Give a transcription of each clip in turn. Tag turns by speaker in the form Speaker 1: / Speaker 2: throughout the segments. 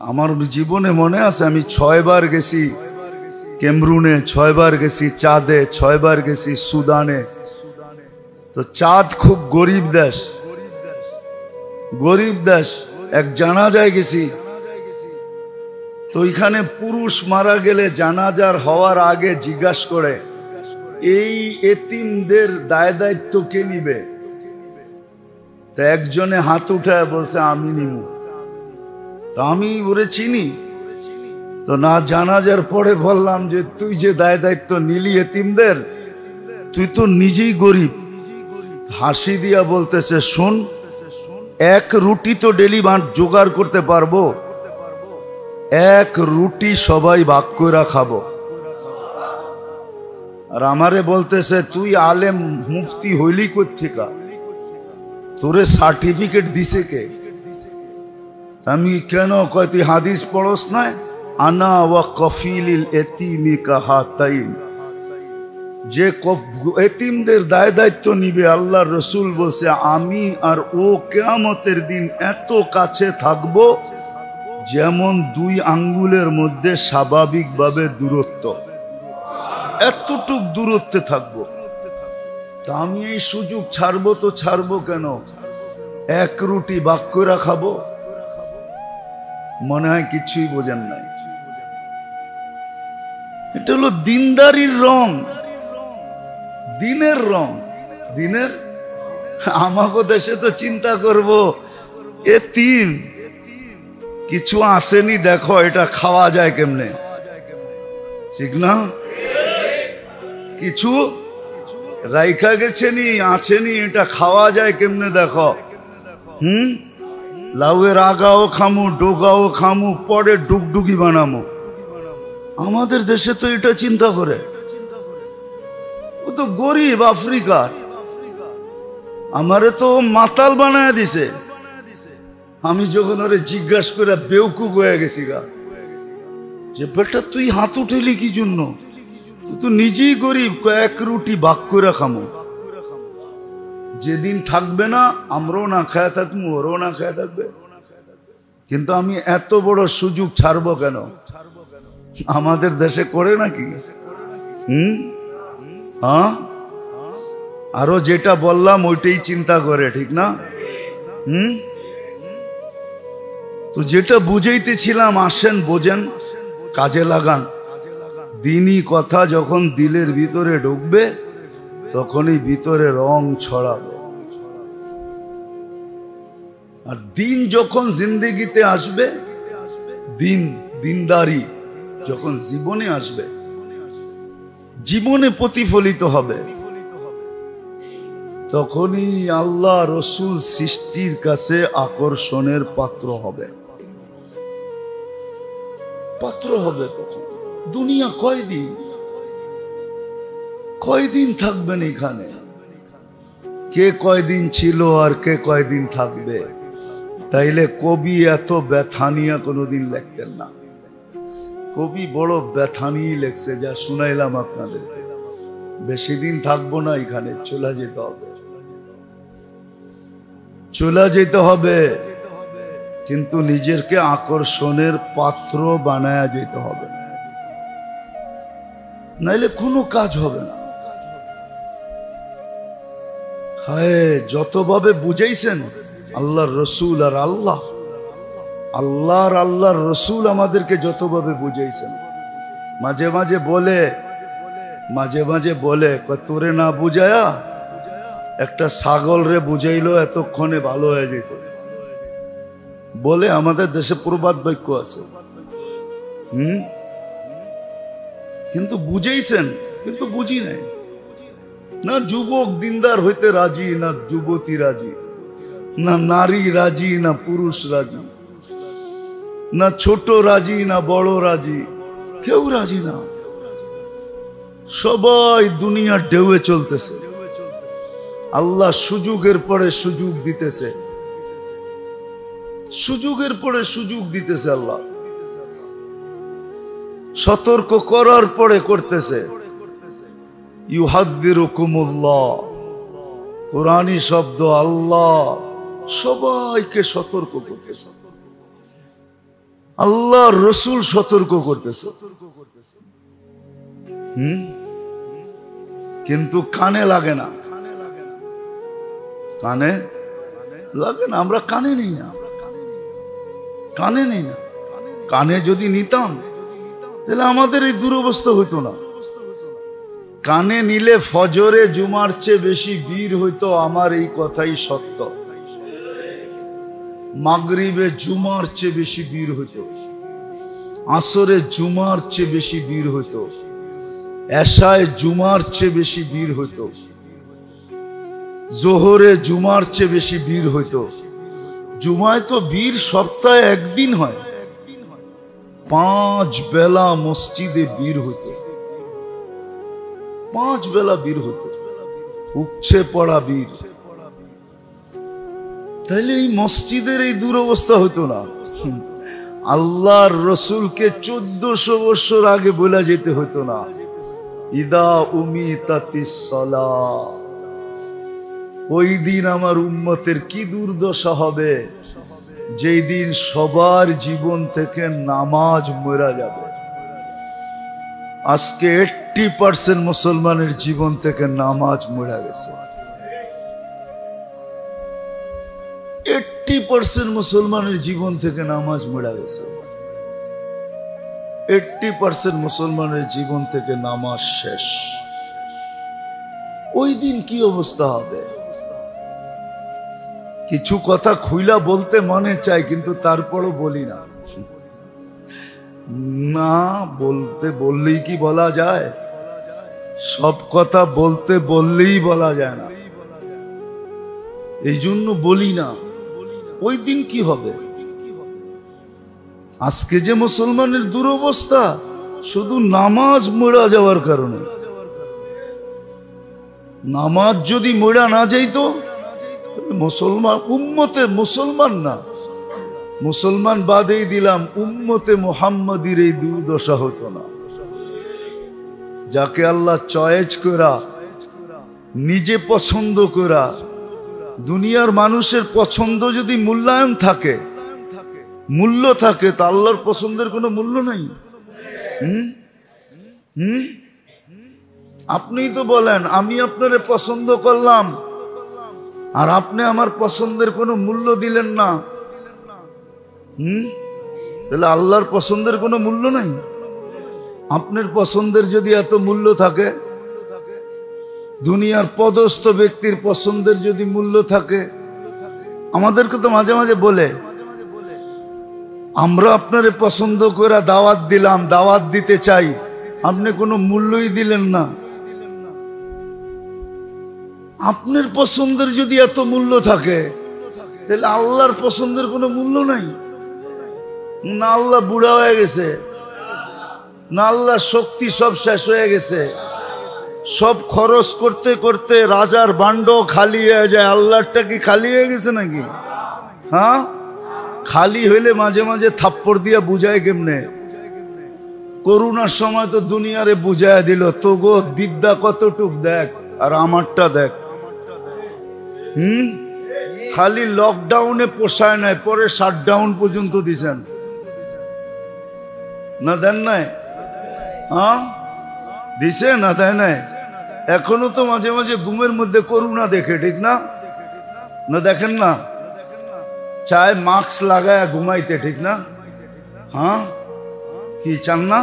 Speaker 1: আমার জীবনে মনে আছে আমি 6 বার গেছি ক্যামেরুনে, 6 বার গেছি চাঁদে, 6 বার গেছি সুদানে। তো চাঁদ খুব গরিব দেশ, গরিব দেশ। এক জানাজায় গেছি, তো এখানে পুরুষ মারা গেলে জানাজার হওয়ার আগে জিজ্ঞাসা করে এই এতিমদের দায় দায়িত্ব কে নিবে? তো একজনে হাত উঠায় বলছে আমি নিব। তো আমি ওরে চিনি, তো না জানাজার পরে বললাম যে তুই যে দায় দায়িত্ব নিলি এতিমদের, তুই তো নিজেই গরিব। হাসি দিয়া বলতেছে শোন, এক রুটি তো ডেলি জোগাড় করতে পারবো, এক রুটি সবাই ভাগ করে খাবো। আর আমারে বলতেছে তুই আলেম মুফতি হইলি কোত্থেকা, তোরে সার্টিফিকেট দিছে কে? আমি কেন কয় তুই হাদিস পড়স না? আনা ওয়া কফিলিল এতিমি কাহাতাইন, যে এতিমদের দায় দায়িত্ব নিবে আল্লাহর রসুল বলছে আমি আর ও কিয়ামতের দিন এত কাছে থাকবো যেমন 2 আঙ্গুলের মধ্যে স্বাভাবিকভাবে দূরত্ব, এতটুক দূরত্বে থাকবো। তা আমি এই সুযোগ ছাড়বো তো ছাড়বো কেন? এক রুটি ভাগ করে খাবো। মনে হয় কিছুই বোঝেন নাই। এটা হলো দিনদারির রং, দিনের রং, দিনের। আমাকে দেশে তো চিন্তা করব এতিম কিছু আসেনি, দেখো এটা খাওয়া যায় কেমনে, ঠিক না? কিছু রাইখা গেছেনি, আছেনি, এটা খাওয়া যায় কেমনে দেখো। লাউয়ের আগাও খামু, ডোগাও খামু, পরে ডুগডুগি বানামো। আমাদের দেশে তো এটা চিন্তা করে। ও তো গরিব আফ্রিকার, আমারে তো মাতাল বানায় দিছে। আমি যখন ওরে জিজ্ঞাসা করে বেউকুব হয়ে গেছি গা, যে বেটা তুই হাত উঠেলি কি জন্য? তুই তো নিজেই গরিব, এক রুটি ভাগ করে খামো। যেদিন থাকবে না আমরাও না খায়া থাকবো, ওরাও না খায়া থাকবে। কিন্তু আমি এত বড় সুযোগ ছাড়বো কেন? আমাদের দেশে করে নাকি? হ্যাঁ, আরো যেটা বললাম ওইটাই চিন্তা করে, ঠিক না? তো যেটা বুঝাইতেছিলাম, আসেন বোঝেন, কাজে লাগান। দিনই কথা যখন দিলের ভিতরে ঢুকবে তখনই ভিতরে রং ছড়াবে। আর দিন যখন জিন্দেগিতে আসবে, দিনদারি যখন জীবনে আসবে, জীবনে প্রতিফলিত হবে, তখনই আল্লাহ রসুল সৃষ্টির কাছে আকর্ষণের পাত্র হবে, পাত্র হবে। তখন দুনিয়া কয়দিন থাকবেন এখানে? কে কয়দিন ছিল আর কে কয়দিন থাকবে? তাইলে কবি এত ব্যথা নিয়ে কোনোদিন লিখতেন না। কবি বড় ব্যথা নিয়ে লেখছে, যা শুনাইলাম আপনাদেরকে। বেশি দিন থাকবো না এখানে, চলে যেতে হবে, চলে যেতে হবে। কিন্তু নিজেকে আকর্ষণের পাত্র বানায়া যেতে হবে, নাইলে কোনো কাজ হবে না। হায়, যতভাবে বুঝাইছেন আল্লাহর রসুল আর আল্লাহর রসুল আমাদেরকে যতভাবে বুঝাইছেন, মাঝে মাঝে বলে তোরে না বুঝায়া একটা ছাগল রে বুঝাইলো এতক্ষণে ভালো হয়ে যেত বলে। আমাদের দেশে প্রবাদ বাক্য আছে। কিন্তু বুঝাইছেন, কিন্তু বুঝি নাই। না যুবক দিনদার হইতে রাজি, না যুবতী রাজি, না নারী রাজি, না পুরুষ রাজি, না ছোট রাজি, না বড় রাজি, কেউ রাজি না। সবাই দুনিয়ার ঢেউয়ে চলতেছে। আল্লাহ সুযোগের পরে সুযোগ দিতেছে, সুযোগের পরে সুযোগ দিতেছে। আল্লাহ সতর্ক করার পরে করতেছে। ইউহাযযিরুকুমুল্লাহ, কুরআনী শব্দ। আল্লাহ সবাইকে সতর্ক করতেছে। আল্লাহ আল্লাহর রসুল সতর্ক করতেছে, কিন্তু কানে লাগে না, কানে লাগে না। আমরা কানে নেই না, কানে নেই না। কানে যদি নিতাম তাহলে আমাদের এই দুরবস্থা হইতো না। কানে নিলে ফজরে জুমার চেয়ে বেশি বীর হইতো, আমার এই কথাই সত্য। মাগরিবে জুমার চেয়ে বেশি বীর হইতো, আসরে জুমার চেয়ে বেশি বীর হইতো, এশায় জুমার চেয়ে বেশি বীর হইতো, জোহরে জুমার চেয়ে বেশি বীর হইতো। জুমায় তো বীর সপ্তাহে একদিন হয়, 5 বেলা মসজিদে বীর হইতো, 5 বেলা বীর হইতো, উপচে পড়া বীর। তাইলে এই মসজিদের এই দুরবস্থা হইতো না। আল্লাহর রসুলকে 1400 বছর আগে বলা যেতে হইতো না, ইদা উমিতাতিস সালাহ। ওই দিন আমার উম্মতের কি দুর্দশা হবে, যেই দিন সবার জীবন থেকে নামাজ মরা যাবে। আজকে 80% মুসলমানের জীবন থেকে নামাজ মরা গেছে। 80% মুসলমানের জীবন থেকে নামাজ মরা গেছে। 80% মুসলমানের জীবন থেকে নামাজ শেষ। ওই দিন কি অবস্থা হবে? কিছু কথা খুইলা বলতে মনে চায়, কিন্তু তারপরও বলি না। না বলতে বললেই কি বলা যায়? সব কথা বলতে বললেই বলা যায় না, এই জন্য বলি না। ওই দিন কি হবে? আজকে যে মুসলমানের দুরবস্থা, শুধু নামাজ মরা যাওয়ার কারণে। নামাজ যদি মরা না যাইতো, মুসলমান উম্মতে, মুসলমান না, মুসলমান বাদেই দিলাম, উম্মতে মুহাম্মাদির এই দুর্দশা হতো না। যাকে আল্লাহ চয়েস করা, নিজে পছন্দ করা, দুনিয়ার মানুষের পছন্দ যদি মূল্যায়ন থাকে, মূল্য থাকে, তা আল্লাহর পছন্দের কোনো মূল্য নাই। আপনিই তো বলেন, আমি আপনারে পছন্দ করলাম আর আপনি আমার পছন্দের কোনো মূল্য দিলেন না, তাহলে আল্লাহর পছন্দের কোনো মূল্য নাই। আপনার পছন্দের যদি এত মূল্য থাকে, দুনিয়ার পদস্থ ব্যক্তির পছন্দের যদি মূল্য থাকে, আমাদেরকে তো মাঝে মাঝে বলে, আমরা আপনারে পছন্দ করে দাওয়াত দিলাম, দাওয়াত দিতে চাই, আপনি কোনো মূল্যই দিলেন না। আপনার পছন্দের যদি এত মূল্য থাকে, তাহলে আল্লাহর পছন্দের কোনো মূল্য নাই। না আল্লাহ বুড়া হয়ে গেছে, না আল্লাহ শক্তি সব শেষ হয়ে গেছে, সব খরচ করতে করতে রাজার বান্ড খালি হয়ে যায়। আল্লাহরটা কি খালি হয়ে গেছে নাকি? হ্যাঁ, খালি হইলে মাঝে মাঝে থাপ্পড় দিয়া বুঝায় কেমনে? করোনার সময় তো দুনিয়ারে বুঝায় দিল, তো গো বিদ্যা কতটুক দেখ আর আমারটা দেখ। খালি লকডাউনে পোষায় নাই, পরে শাটডাউন পর্যন্ত দিছেন না? দেন নাই? হ্যাঁ দিছে না? দেয় নাই? এখনো তো মাঝে মাঝে ঘুমের মধ্যে করোনা দেখে, ঠিক না? না দেখেন না? চায় মাস্ক লাগায় ঘুমাইতে, ঠিক না? হ্যাঁ, কি চান না?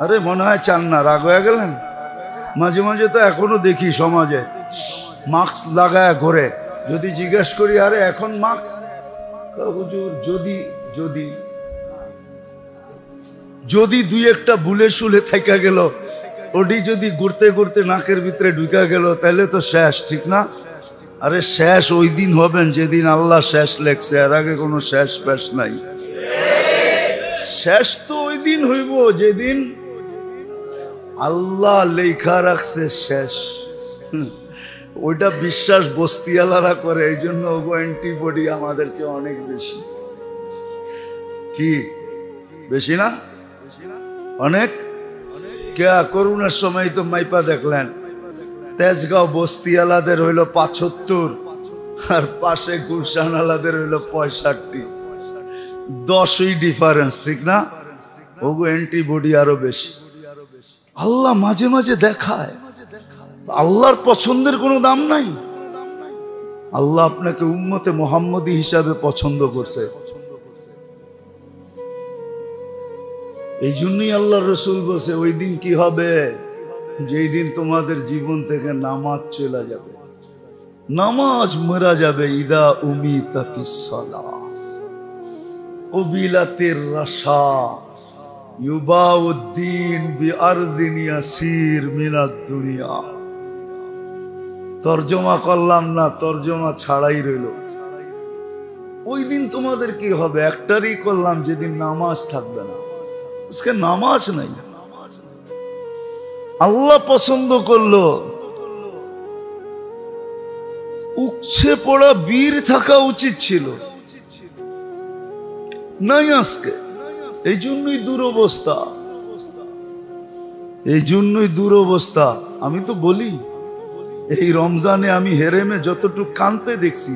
Speaker 1: আরে মনে হয় চান না, রাগ হয়ে গেলেন। মাঝে মাঝে তো এখনো দেখি সমাজে মাস্ক লাগায় ঘোরে। যদি জিজ্ঞেস করি, আরে এখন মাস্ক, হুজুর যদি যদি যদি দুই একটা বুলে শুলে থাকা গেল, ওটি যদি ঘুরতে ঘুরতে নাকের ভিতরে ঢুকা গেল, তাহলে তো শেষ, ঠিক না? আরে শেষ ওই দিন হবেন যেদিন আল্লাহ শেষ লেখছে, এর আগে কোনো শেষ পেশ নাই। শেষ তো ওই দিন হইব যেদিন আল্লাহ লেখা রাখছে শেষ। ওইটা বিশ্বাস বস্তিওয়ালারা করে, এই জন্য অ্যান্টিবডি আমাদের চেয়ে অনেক বেশি। কি বেশি না? অনেক। কে করোনার সময় তো মাইপা দেখলেন, তেজগাঁও বস্তিওয়ালাদের হইল 75 আর পাশে গুলশানওয়ালাদের হইল 65। 10ই ডিফারেন্স, ঠিক না? ওগো অ্যান্টিবডি আরো বেশি। আল্লাহ মাঝে মাঝে দেখায়। আল্লাহর পছন্দের কোনো দাম নাই। আল্লাহ আপনাকে উম্মতে মুহাম্মদী হিসাবে পছন্দ করছে। এই জন্যই আল্লাহ রসুল বলছে ওই দিন কি হবে, যেই দিন তোমাদের জীবন থেকে নামাজ চলে যাবে, নামাজ মরা যাবে। ইদা উমিতাতিস সালাহ কুবিলাতির রাশা ইউবাউদ্দিন বিআরদিন ইয়াসির মিনাদ দুনিয়া। তর্জমা করলাম না, তর্জমা ছাড়াই রইল। ওই দিন তোমাদের কি হবে, একটারই করলাম, যেদিন নামাজ থাকবে না। আজকে নামাজ নাই। আল্লাহ পছন্দ করলো উচ্ছে পড়া বীর থাকা উচিত ছিল, নাই আজকে। এই জন্যই দুরবস্থা, এই জন্যই দুরবস্থা। আমি তো বলি এই রমজানে আমি হেরেমে যতটুকু কানতে দেখছি,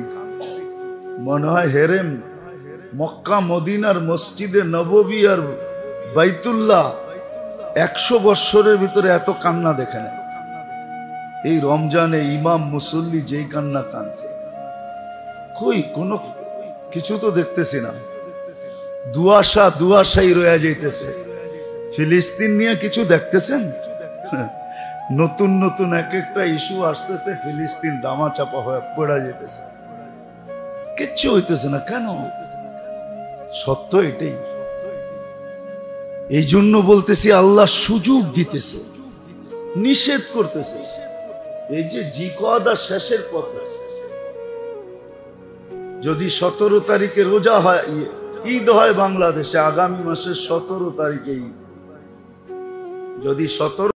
Speaker 1: মনে হয় হেরেম মক্কা মদিনার মসজিদে নববী আর বাইতুল্লাহ 100 বৎসরের ভিতরে এত কান্না দেখে না। এই রমজানে ইমাম মুসল্লি যেই কান্না কানছে, কই কোনো কিছু তো দেখতেছি না। দুয়াশাই রয়ে যাইতেছে। ফিলিস্তিন নিয়ে কিছু দেখতেছেন? নতুন নতুন এক একটা ইস্যু আসতেছে, ফিলিস্তিন দামাচাপা হয়ে পড়া যেতেছে, কিচ্ছু হইতেছে না। কেন? সত্য এটাই। এই জন্য বলতেছি আল্লাহ সুযোগ দিতেছে, নিষেধ করতেছে। এই যে জিকওয়াদা শেষের পথে, যদি 17 তারিখে রোজা হয়, ঈদ হয় বাংলাদেশে আগামী মাসের 17 তারিখে ঈদ, যদি 17